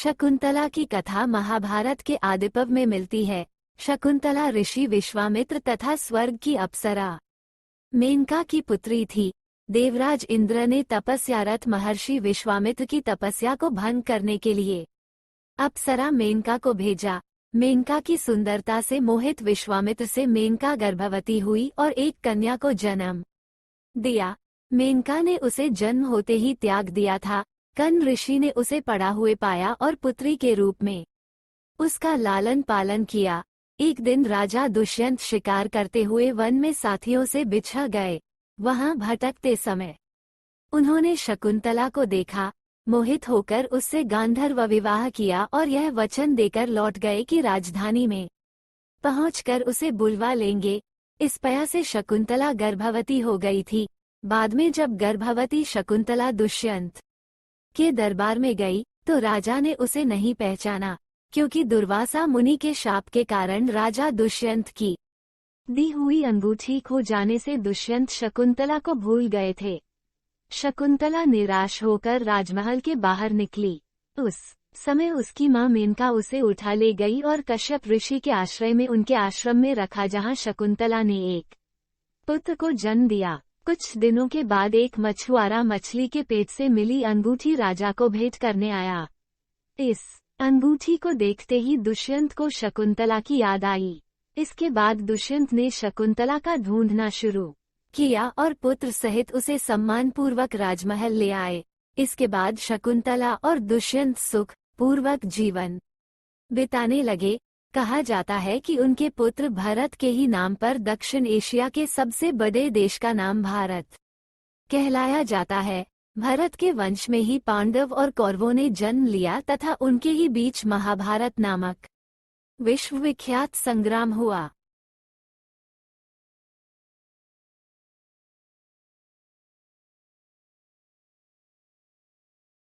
शकुंतला की कथा महाभारत के आदिपर्व में मिलती है। शकुंतला ऋषि विश्वामित्र तथा स्वर्ग की अप्सरा मेनका की पुत्री थी। देवराज इंद्र ने तपस्यारत महर्षि विश्वामित्र की तपस्या को भंग करने के लिए अप्सरा मेनका को भेजा। मेनका की सुंदरता से मोहित विश्वामित्र से मेनका गर्भवती हुई और एक कन्या को जन्म दिया। मेनका ने उसे जन्म होते ही त्याग दिया था। कर्ण ऋषि ने उसे पड़ा हुए पाया और पुत्री के रूप में उसका लालन पालन किया। एक दिन राजा दुष्यंत शिकार करते हुए वन में साथियों से बिछड़ गए। वहां भटकते समय उन्होंने शकुंतला को देखा। मोहित होकर उससे गांधर्व विवाह किया और यह वचन देकर लौट गए कि राजधानी में पहुंचकर उसे बुलवा लेंगे। इस पया से शकुंतला गर्भवती हो गई थी। बाद में जब गर्भवती शकुंतला दुष्यंत के दरबार में गई तो राजा ने उसे नहीं पहचाना, क्योंकि दुर्वासा मुनि के शाप के कारण राजा दुष्यंत की दी हुई अंगूठी खो जाने से दुष्यंत शकुंतला को भूल गए थे। शकुंतला निराश होकर राजमहल के बाहर निकली। उस समय उसकी मां मेनका उसे उठा ले गई और कश्यप ऋषि के आश्रय में उनके आश्रम में रखा, जहां शकुंतला ने एक पुत्र को जन्म दिया। कुछ दिनों के बाद एक मछुआरा मछली के पेट से मिली अंगूठी राजा को भेंट करने आया। इस अंगूठी को देखते ही दुष्यंत को शकुंतला की याद आई। इसके बाद दुष्यंत ने शकुंतला का ढूंढना शुरू किया और पुत्र सहित उसे सम्मानपूर्वक राजमहल ले आए। इसके बाद शकुंतला और दुष्यंत सुख पूर्वक जीवन बिताने लगे। कहा जाता है कि उनके पुत्र भरत के ही नाम पर दक्षिण एशिया के सबसे बड़े देश का नाम भारत कहलाया जाता है। भरत के वंश में ही पांडव और कौरवों ने जन्म लिया तथा उनके ही बीच महाभारत नामक विश्वविख्यात संग्राम हुआ।